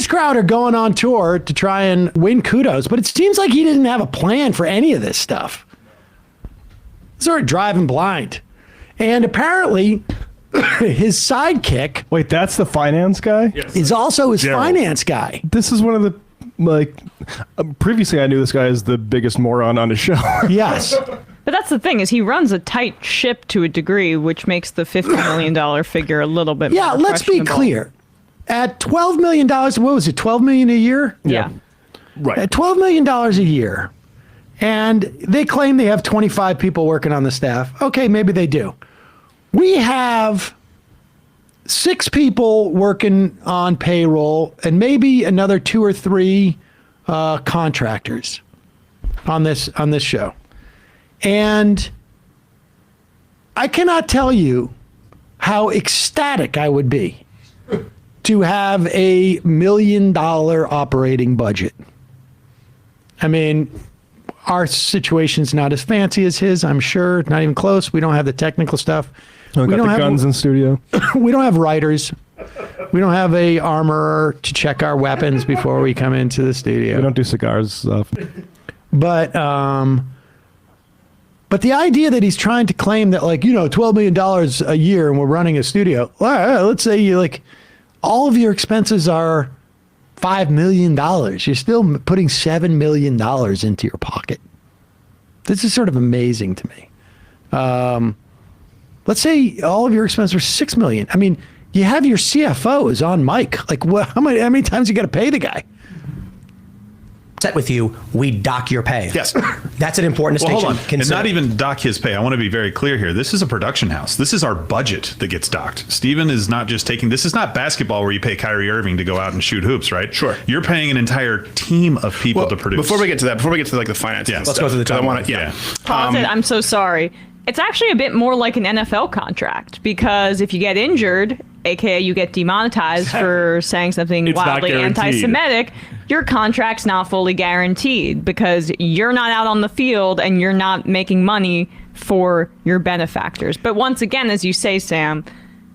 Dennis Crowder going on tour to try and win kudos, but it seems like he didn't have a plan for any of this stuff. Sort of driving blind. And apparently, his sidekick... Wait, that's the finance guy? Yes. Is also his finance guy. This is one of the... previously I knew this guy as the biggest moron on the show. Yes. But that's the thing, is he runs a tight ship to a degree, which makes the $50 million figure a little bit more let's be clear. At $12 million, what was it, $12 million a year? Yeah. Right. At $12 million a year, and they claim they have 25 people working on the staff. Okay, maybe they do. We have 6 people working on payroll and maybe another 2 or 3 contractors on this show. And I cannot tell you how ecstatic I would be to have a $1 million operating budget. I mean, our situation's not as fancy as his, I'm sure. Not even close. We don't have the technical stuff. We don't have guns in studio. We don't have writers. We don't have a armorer to check our weapons before we come into the studio. We don't do cigars stuff. But the idea that he's trying to claim that, like, $12 million a year and we're running a studio. All right, let's say you all of your expenses are $5 million. You're still putting $7 million into your pocket. This is sort of amazing to me. Let's say all of your expenses are $6 million. I mean, you have your CFO is on mic. Like, how many times you got to pay the guy? Set with you, we dock your pay. Yes. That's an important distinction. Well, hold on. And not even dock his pay. I want to be very clear here. This is a production house. This is our budget that gets docked. Steven is not just taking, this is not basketball where you pay Kyrie Irving to go out and shoot hoops, right? Sure. You're paying an entire team of people to produce. Before we get to that, the finance. Yeah. Let's go through the top. Pause it. I'm so sorry. It's actually a bit more like an NFL contract, because if you get injured, aka you get demonetized for saying something wildly anti-Semitic, your contract's not fully guaranteed because you're not out on the field and you're not making money for your benefactors. But once again, as you say, Sam,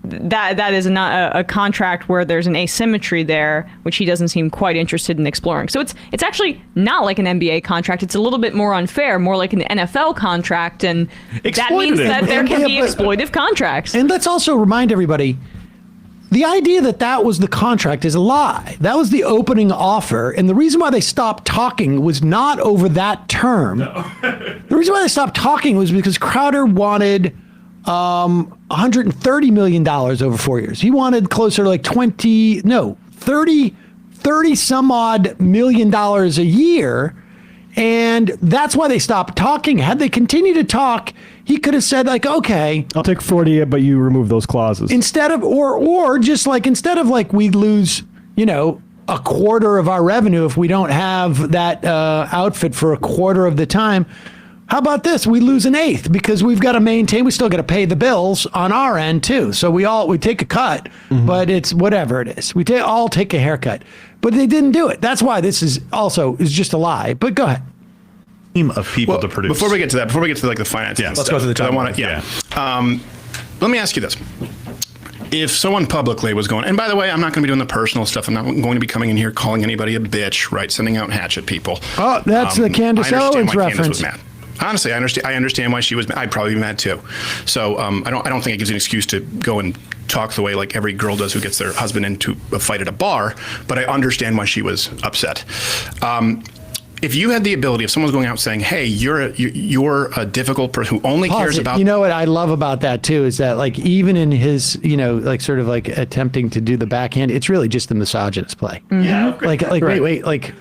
that is not a contract where there's an asymmetry there, which he doesn't seem quite interested in exploring. So it's actually not like an NBA contract. It's a little bit more unfair, more like an NFL contract, and that means that there can be exploitive contracts. And let's also remind everybody, the idea that was the contract is a lie. That was the opening offer, and the reason why they stopped talking was not over that term. No. The reason why they stopped talking was because Crowder wanted $130 million over 4 years. He wanted closer to like 30 some odd million dollars a year. And that's why they stopped talking. Had they continued to talk, he could have said, like, okay, I'll take 40, but you remove those clauses. Instead of, or just like, instead of like we lose, a quarter of our revenue if we don't have that outfit for a quarter of the time. How about this? We lose an eighth because we've got to maintain. We still got to pay the bills on our end too. So we take a cut, but it's whatever it is. We all take a haircut, but they didn't do it. That's why this is just a lie. But go ahead. Team of people to produce. Before we get to that, like the finance. Yeah. Let's go through the top. Let me ask you this. If someone publicly was going, and by the way, I'm not going to be doing the personal stuff. I'm not going to be coming in here calling anybody a bitch, right? Sending out hatchet people. Oh, that's the Candace Owens reference. Honestly, I understand why she was mad. I'd probably be mad too. So I don't think it gives you an excuse to go and talk the way like every girl does who gets their husband into a fight at a bar. But I understand why she was upset. If you had the ability, if someone's going out saying, "Hey, you're a difficult person who only cares about," you know what I love about that too is that like even in his like sort of like attempting to do the backhand, it's really just the misogynist play. Mm-hmm. Yeah. Like right. wait, like.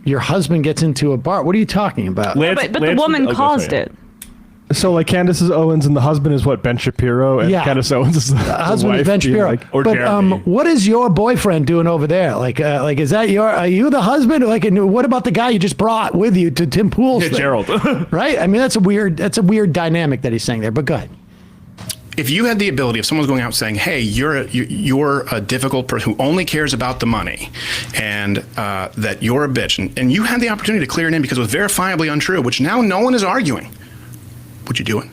Your husband gets into a bar. What are you talking about? But the woman caused it. So like Candace Owens and the husband is what, Ben Shapiro, and Candace Owens is the husband wife, is Ben Shapiro. What is your boyfriend doing over there? Like is that are you the husband? Like, and what about the guy you just brought with you to Tim Pool's thing? Gerald. Right? I mean, that's a weird dynamic that he's saying there. But go ahead. If you had the ability, if someone's going out saying, "Hey, you're a difficult person who only cares about the money, and that you're a bitch," and you had the opportunity to clear it in because it was verifiably untrue, which now no one is arguing, would you do it?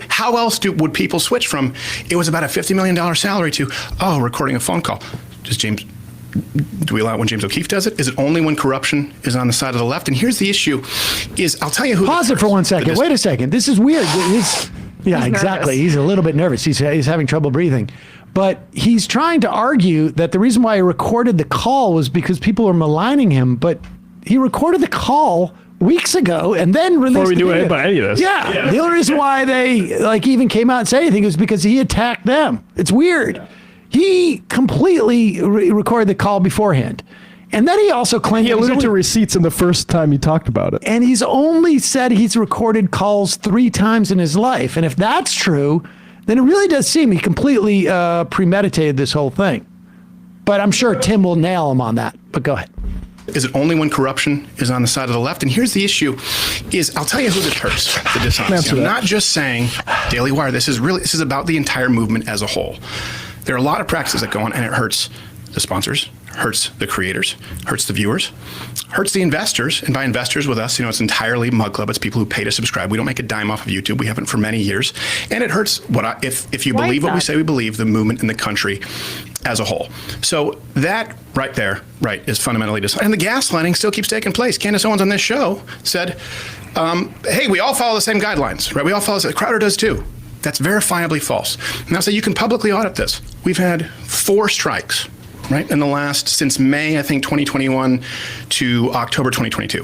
How else would people switch from it was about a $50 million salary to recording a phone call? Does James Do we allow it when James O'Keefe does it? Is it only when corruption is on the side of the left? And here's the issue: is I'll tell you who. Pause it for 1 second. Wait a second. This is weird. He's exactly. He's a little bit nervous. He's having trouble breathing. But he's trying to argue that the reason why he recorded the call was because people were maligning him. But he recorded the call weeks ago and then released Before we knew video. about any of this. Yeah. The only reason why they even came out and said anything was because he attacked them. It's weird. He completely recorded the call beforehand. And then he also claimed He alluded to receipts in the first time he talked about it. and he's only said he's recorded calls 3 times in his life. And if that's true, then it really does seem he completely premeditated this whole thing. But I'm sure Tim will nail him on that. But go ahead. Is it only when corruption is on the side of the left? And here's the issue: is I'll tell you who this hurts. The dishonesty. I'm not just saying Daily Wire. This is about the entire movement as a whole. There are a lot of practices that go on, and it hurts the sponsors, hurts the creators, hurts the viewers, hurts the investors. And by investors with us, it's entirely Mug Club. It's people who pay to subscribe. We don't make a dime off of YouTube. We haven't for many years. And it hurts if you believe what we say we believe, the movement in the country as a whole. So that right there, is fundamentally dishonest. And the gaslighting still keeps taking place. Candace Owens on this show said, hey, we all follow the same guidelines, right? We all follow, Crowder does too. That's verifiably false. And I'll say you can publicly audit this. We've had 4 strikes, right, in the last, since May, I think, 2021 to October 2022.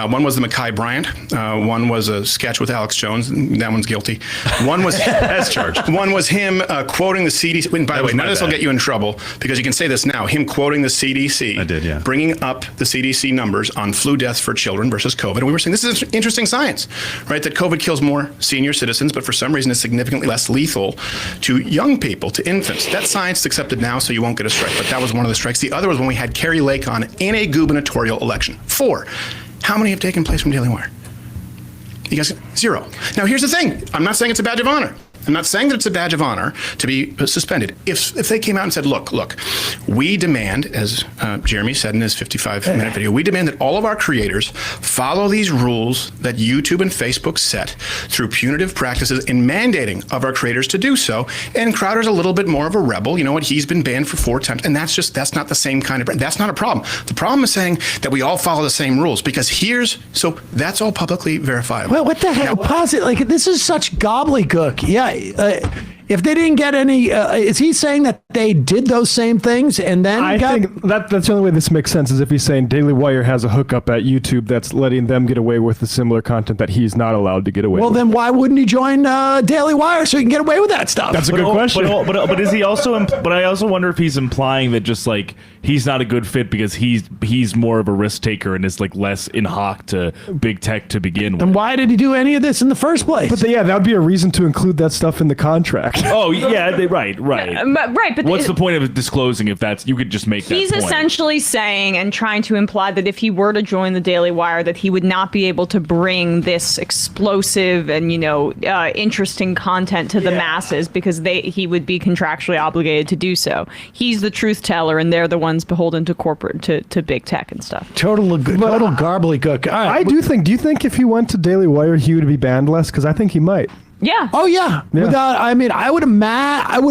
One was the Mekhi Bryant. One was a sketch with Alex Jones. That one's guilty. One was as charged. One was him quoting the CDC. And by the way, none of this will get you in trouble because you can say this now. Him quoting the CDC. I did, yeah. Bringing up the CDC numbers on flu deaths for children versus COVID. And we were saying this is interesting science, right? That COVID kills more senior citizens, but for some reason it's significantly less lethal to young people, to infants. That science is accepted now, so you won't get a strike. But that was one of the strikes. The other was when we had Carrie Lake on in a gubernatorial election. 4. How many have taken place from Daily Wire? You guys, 0. Now here's the thing. I'm not saying it's a badge of honor. I'm not saying that it's a badge of honor to be suspended. If they came out and said, look, we demand, as Jeremy said in his 55-minute video, we demand that all of our creators follow these rules that YouTube and Facebook set through punitive practices in mandating of our creators to do so. And Crowder's a little bit more of a rebel. You know what? He's been banned for 4 times. And that's not the same kind of, that's not a problem. The problem is saying that we all follow the same rules because so that's all publicly verifiable. Well, what the hell? Pause it. Like, this is such gobbledygook. Yeah. If they didn't get any, is he saying that they did those same things and then I think that's the only way this makes sense is if he's saying Daily Wire has a hookup at YouTube that's letting them get away with the similar content that he's not allowed to get away with. Well, then why wouldn't he join Daily Wire so he can get away with that stuff? That's a good question. But is he also? But I also wonder if he's implying that just like he's not a good fit because he's more of a risk taker and is like less in hock to big tech to begin with. And why did he do any of this in the first place? But that would be a reason to include that stuff in the contract. Oh yeah, right. Right, but what's the point of disclosing if that's you could just make that he's point. essentially saying and trying to imply that if he were to join the Daily Wire, that he would not be able to bring this explosive and interesting content to the masses because he would be contractually obligated to do so. He's the truth teller, and they're the ones beholden to corporate to big tech and stuff. Total gobbledygook. All right. Do you think if he went to Daily Wire, he would be banned less? Because I think he might. Yeah. Oh yeah. I would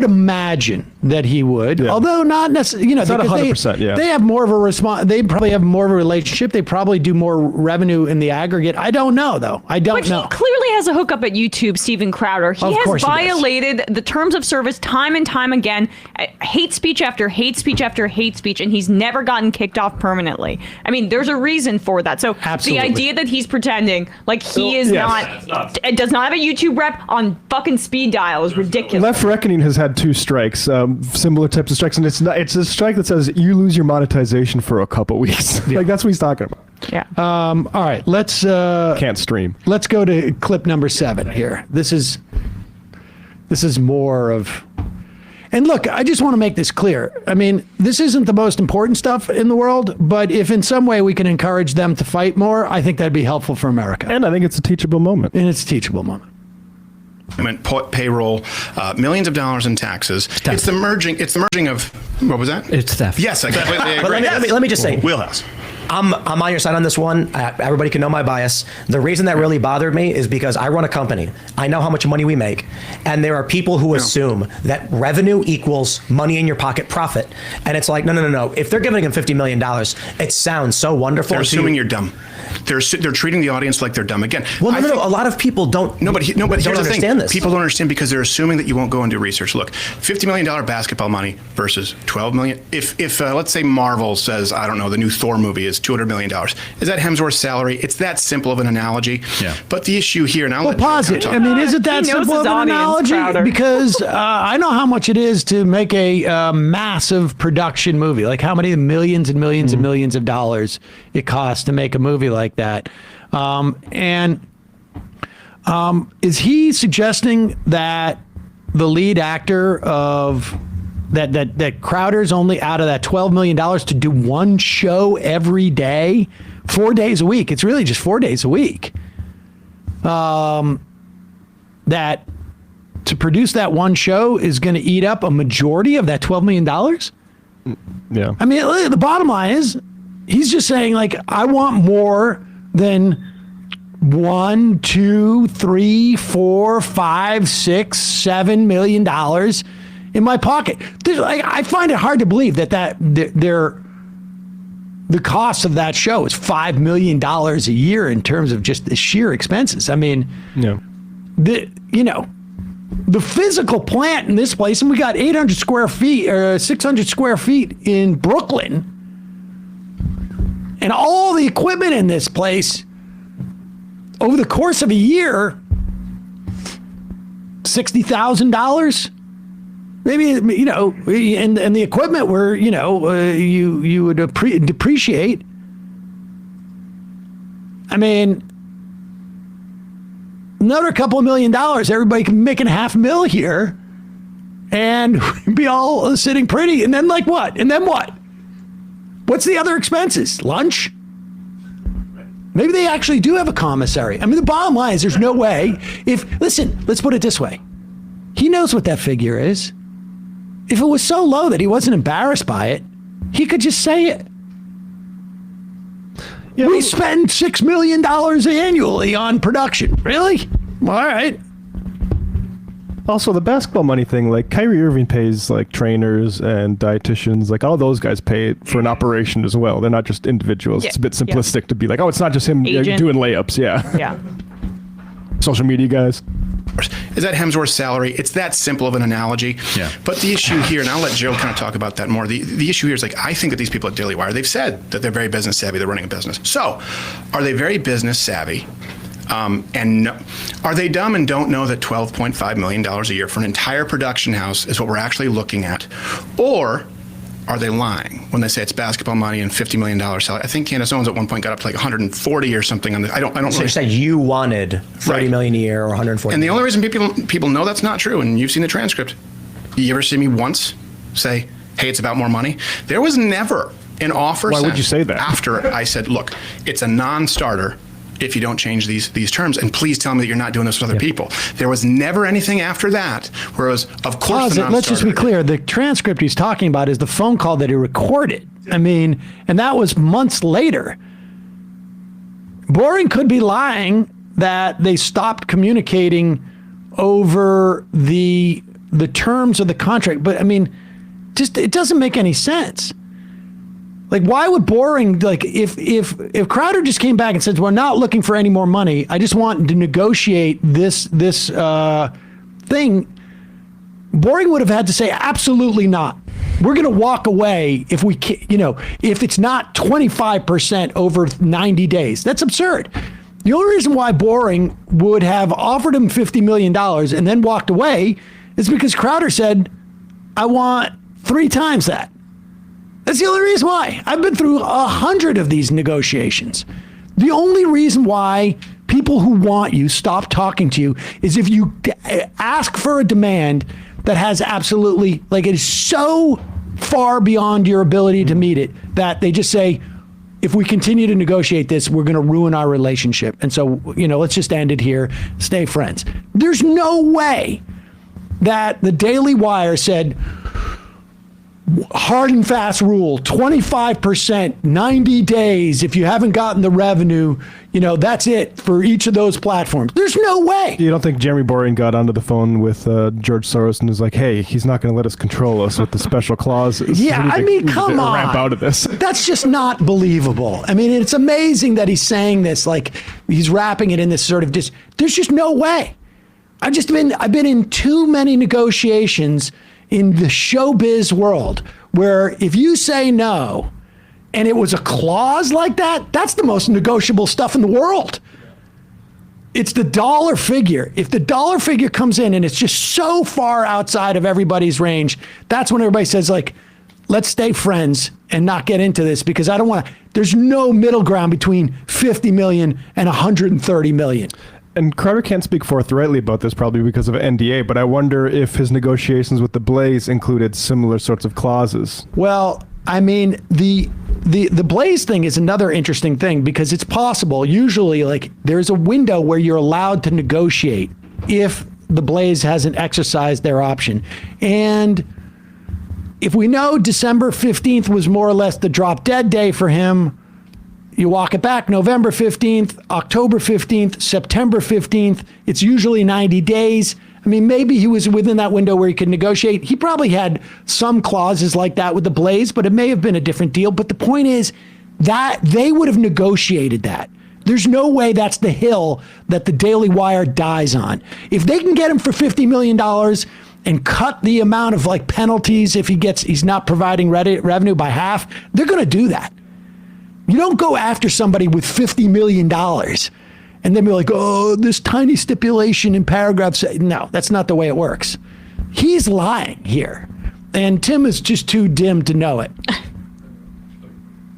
imagine that he would, although not necessarily. It's not 100%. They have more of a response. They probably have more of a relationship. They probably do more revenue in the aggregate. I don't know though. I don't know. He clearly has a hookup at YouTube, Steven Crowder. He has violated the terms of service time and time again. Hate speech after hate speech after hate speech, and he's never gotten kicked off permanently. I mean, there's a reason for that. So Absolutely. The idea that he's pretending like he is does not have a YouTube rep on fucking speed dial is ridiculous. Left Reckoning has had 2 strikes, similar types of strikes, and it's a strike that says you lose your monetization for a couple weeks. Like that's what he's talking about. Yeah. All right. Let's can't stream. Let's go to clip number 7 here. This is more of. And look, I just want to make this clear. I mean, this isn't the most important stuff in the world, but if in some way we can encourage them to fight more, I think that'd be helpful for America. And I think it's a teachable moment. I meant payroll, millions of dollars in taxes. It's the merging of, what was that? It's theft. Yes, I completely agree. But let me just say, Wheelhouse. I'm on your side on this one. Everybody can know my bias. The reason that really bothered me is because I run a company. I know how much money we make. And there are people who assume that revenue equals money in your pocket profit. And it's like, no. If they're giving him $50 million, it sounds so wonderful. They're assuming you're dumb. They're treating the audience like they're dumb. Again, well, no. A lot of people don't. No, but here's the thing. Understand this. People don't understand because they're assuming that you won't go and do research. Look, $50 million basketball money versus $12 million. If let's say Marvel says, I don't know, the new Thor movie is $200 million. Is that Hemsworth's salary? It's that simple of an analogy. Yeah. But the issue here, now. Well, pause it. I mean, is it that simple of an analogy? Crowder. Because I know how much it is to make a massive production movie. Like how many millions and millions and millions of dollars it costs to make a movie like that. Is he suggesting that the lead actor of that Crowder's only out of that $12 million to do one show every day, 4 days a week? It's really just 4 days a week. That to produce that one show is going to eat up a majority of that $12 million? Yeah. I mean, the bottom line is he's just saying, like, I want more than $1, $2, $3, $4, $5, $6, $7 million in my pocket. I find it hard to believe that the cost of that show is $5 million a year in terms of just the sheer expenses. I mean, the physical plant in this place, and we got 800 square feet or 600 square feet in Brooklyn, and all the equipment in this place over the course of a year, $60,000, maybe, and the equipment where, you would depreciate. I mean, another couple of $1 million, everybody can make $500,000 here and be all sitting pretty. And then like what? And then what? What's the other expenses? Lunch? Maybe they actually do have a commissary. I mean, the bottom line is there's no way. Listen, let's put it this way. He knows what that figure is. If it was so low that he wasn't embarrassed by it, he could just say it. Yeah, we spend $6 million annually on production. Really? Well, all right. Also, the basketball money thing, like Kyrie Irving pays like trainers and dietitians, like all those guys pay for an operation as well. They're not just individuals. Yeah. It's a bit simplistic to be like, oh, it's not just him doing layups. Yeah. Yeah. Social media guys. Is that Hemsworth's salary? It's that simple of an analogy. Yeah. But the issue here, and I'll let Joe kind of talk about that more. The issue here is like, I think that these people at Daily Wire, they've said that they're very business savvy. They're running a business. So are they very business savvy? Are they dumb and don't know that $12.5 million a year for an entire production house is what we're actually looking at? Or are they lying when they say it's basketball money and $50 million salary? I think Candace Owens at one point got up to like 140 or something. I don't So really. you said you wanted $30 million a year or 140. And the only reason people know that's not true, and you've seen the transcript, you ever see me once say, hey, it's about more money? There was never an offer. Why would you say that? After I said, look, it's a non-starter if you don't change these terms, and please tell me that you're not doing this with other people. There was never anything after that where it was, of course, let's just be clear. The transcript he's talking about is the phone call that he recorded. I mean, and that was months later. Boring could be lying that they stopped communicating over the terms of the contract, but I mean, just it doesn't make any sense. Like, why would Boring, like, if Crowder just came back and said, we're not looking for any more money, I just want to negotiate this thing, Boring would have had to say, absolutely not. We're going to walk away if we can, if it's not 25% over 90 days. That's absurd. The only reason why Boring would have offered him $50 million and then walked away is because Crowder said, I want 3 times that. That's the only reason why. I've been through 100 of these negotiations. The only reason why people who want you stop talking to you is if you ask for a demand that has absolutely, like, it is so far beyond your ability to meet it that they just say, if we continue to negotiate this, we're going to ruin our relationship. And so, let's just end it here. Stay friends. There's no way that the Daily Wire said, hard and fast rule, 25%, 90 days. If you haven't gotten the revenue, that's it for each of those platforms. There's no way. You don't think Jeremy Boring got onto the phone with George Soros and was like, hey, he's not going to let us control us with the special clauses? Yeah, come on. Ramp out of this. That's just not believable. I mean, it's amazing that he's saying this, like he's wrapping it in this sort of there's just no way. I've been in too many negotiations in the showbiz world where if you say no and it was a clause like that, that's the most negotiable stuff in the world. It's the dollar figure. If the dollar figure comes in and it's just so far outside of everybody's range, that's when everybody says, like, let's stay friends and not get into this, because I don't want to. There's no middle ground between 50 million and 130 million. And Crowder can't speak forthrightly about this, probably because of NDA, but I wonder if his negotiations with the Blaze included similar sorts of clauses. Well, I mean, the Blaze thing is another interesting thing, because it's possible. Usually, like, there's a window where you're allowed to negotiate if the Blaze hasn't exercised their option. And if we know December 15th was more or less the drop dead day for him, you walk it back, November 15th, October 15th, September 15th. It's usually 90 days. I mean, maybe he was within that window where he could negotiate. He probably had some clauses like that with the Blaze, but it may have been a different deal. But the point is that they would have negotiated that. There's no way that's the hill that the Daily Wire dies on. If they can get him for $50 million and cut the amount of like penalties if he's not providing revenue by half, they're going to do that. You don't go after somebody with $50 million and then be like, oh, this tiny stipulation in paragraph. No, that's not the way it works. He's lying here. And Tim is just too dim to know it.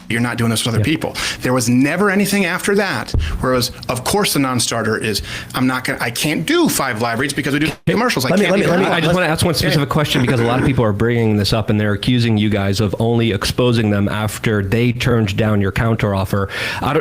You're not doing this with other people. There was never anything after that where it was, of course, the non-starter is, I can't do 5 live reads because we do commercials. I just want to ask one specific question, because a lot of people are bringing this up and they're accusing you guys of only exposing them after they turned down your counteroffer.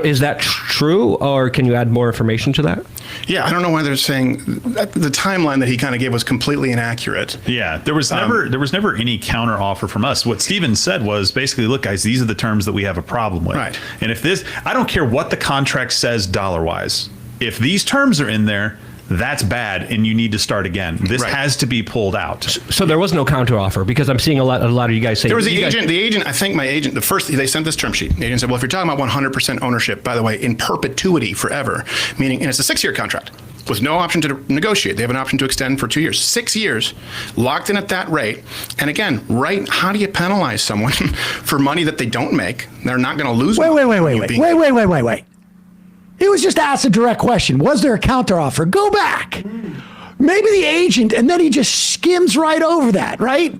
Is that true, or can you add more information to that? Yeah, I don't know why they're saying the timeline that he kind of gave was completely inaccurate. Yeah, there was never any counter offer from us. What Steven said was basically, look, guys, these are the terms that we have a problem with. Right. And if I don't care what the contract says dollar-wise, if these terms are in there, that's bad, and you need to start again. This has to be pulled out. So there was no counteroffer, because I'm seeing a lot of you guys say there was the agent. I think my agent. They sent this term sheet. The agent said, "Well, if you're talking about 100% ownership, by the way, in perpetuity, forever, meaning, and it's a 6-year contract with no option to negotiate. They have an option to extend for 2 years, 6 years, locked in at that rate. And again, how do you penalize someone for money that they don't make? They're not going to lose. Wait. It was just asked a direct question. Was there a counteroffer? Go back. Maybe the agent, and then he just skims right over that, right?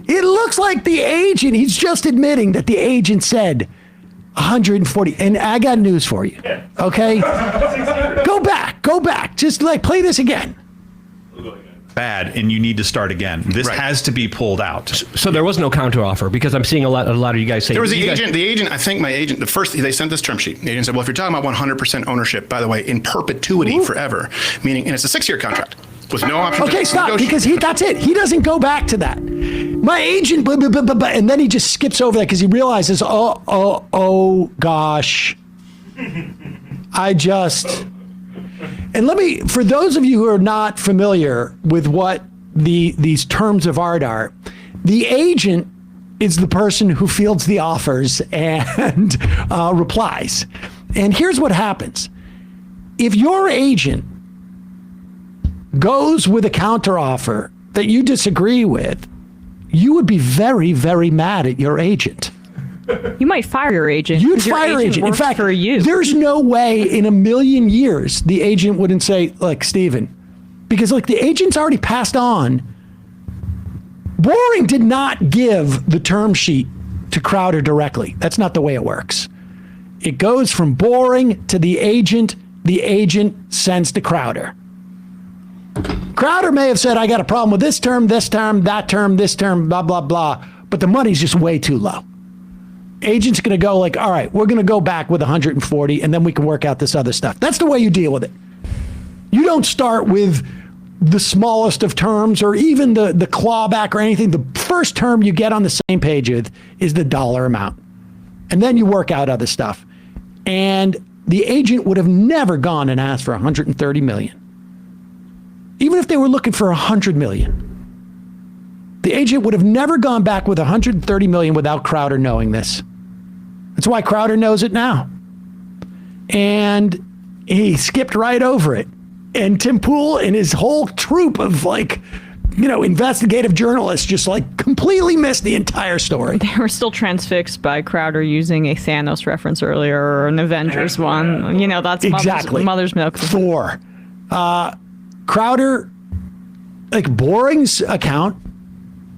It looks like the agent, he's just admitting that the agent said 140. And I got news for you, okay? Go back. Just play this again. Bad, and you need to start again. This has to be pulled out. So there was no counteroffer, because I'm seeing a lot of you guys say there was the agent. I think my agent. They sent this term sheet. The agent said, "Well, if you're talking about 100% ownership, by the way, in perpetuity, forever, meaning, and it's a 6-year contract with no option." Okay, stop, because that's it. He doesn't go back to that. My agent, blah, blah, blah, blah, blah, and then he just skips over that because he realizes, oh gosh, And for those of you who are not familiar with what these terms of art are, the agent is the person who fields the offers and replies. And here's what happens. If your agent goes with a counteroffer that you disagree with, you would be very, very mad at your agent. You might fire your agent. You'd fire your agent. In fact, for you. There's no way in a million years the agent wouldn't say, like, Steven, because the agent's already passed on. Boring did not give the term sheet to Crowder directly. That's not the way it works. It goes from Boring to the agent sends to Crowder. Crowder may have said, I got a problem with this term, that term, this term, blah, blah, blah, but the money's just way too low. Agent's going to go all right, we're going to go back with 140 and then we can work out this other stuff. That's the way you deal with it. You don't start with the smallest of terms or even the clawback or anything. The first term you get on the same page with is the dollar amount. And then you work out other stuff. And the agent would have never gone and asked for $130 million. Even if they were looking for $100 million. The agent would have never gone back with $130 million without Crowder knowing this. That's why Crowder knows it now. And he skipped right over it. And Tim Pool and his whole troop of investigative journalists just completely missed the entire story. They were still transfixed by Crowder using a Thanos reference earlier or an Avengers one. That's exactly mother's milk. Thor. Crowder, Boring's account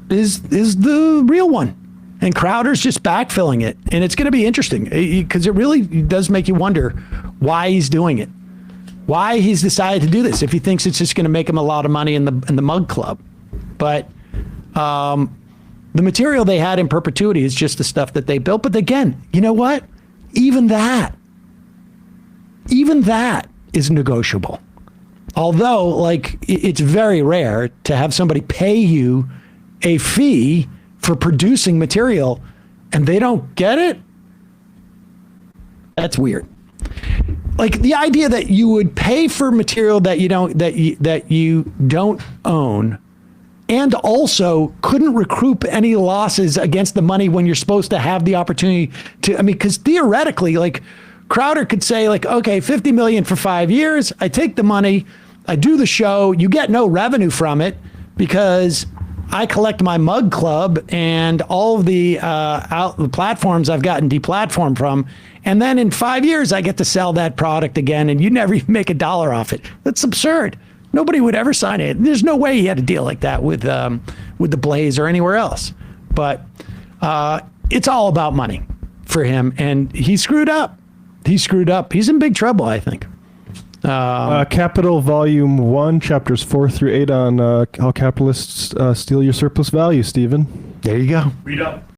is the real one. And Crowder's just backfilling it. And it's going to be interesting because it really does make you wonder why he's doing it. Why he's decided to do this if he thinks it's just going to make him a lot of money in the mug club. But the material they had in perpetuity is just the stuff that they built. But again, you know what? Even that is negotiable. Although, it's very rare to have somebody pay you a fee for producing material and they don't get it. That's weird. The idea that you would pay for material that you don't own and also couldn't recoup any losses against the money when you're supposed to have the opportunity to, because theoretically, Crowder could say okay, $50 million for 5 years. I take the money, I do the show, you get no revenue from it because I collect my mug club and all of the platforms I've gotten deplatformed from. And then in 5 years, I get to sell that product again, and you never even make $1 off it. That's absurd. Nobody would ever sign it. There's no way he had a deal like that with the Blaze or anywhere else. But it's all about money for him, and he screwed up. He's in big trouble, I think. Capital Volume 1, Chapters 4 through 8 on how capitalists steal your surplus value, Stephen. There you go. Read up.